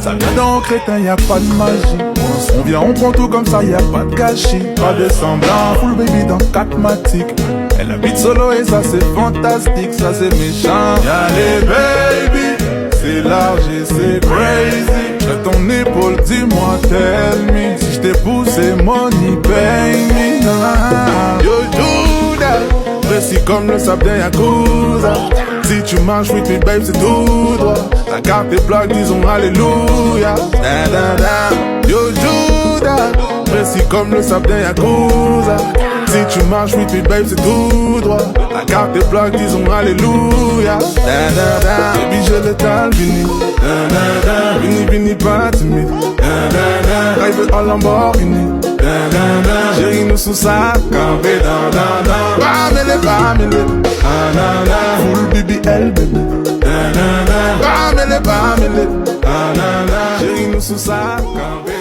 Ça vient dans crétin, y a pas de magie. On vient, on prend tout comme ça, y a pas de gâchis. Pas de semblant, full baby dans 4matic. Elle habite solo et ça c'est fantastique, ça c'est méchant. Y'a les baby, c'est large et c'est crazy. J'ai ton épaule, dis-moi, tell me. Si j't'ai poussé, money, pay me. Yo, do that. Précis comme le sable d'un Yakuza. Si tu marches with me, babe, c'est tout droit. La carte est bloquée, disons alléluia. Da, da, da. Yo, do that. Précis comme le sable d'un Yakuza. Si tu marches with me, babe, c'est tout droit. La carte est bloquée, disons alléluia. Da, da, da. Baby, je l'étale, vini. Da, da, da. Vini, vini, pas timide. Da, da, da. Drive en Lamborghini. Da, da, da. Chérie, nous sous ça, campé, da, da, da. Bamele, bamele. Da, da, da. Full BBL, bébé. Da, da, da. Bamele, bamele. Da, da, da. Chérie, nous sous ça, campé.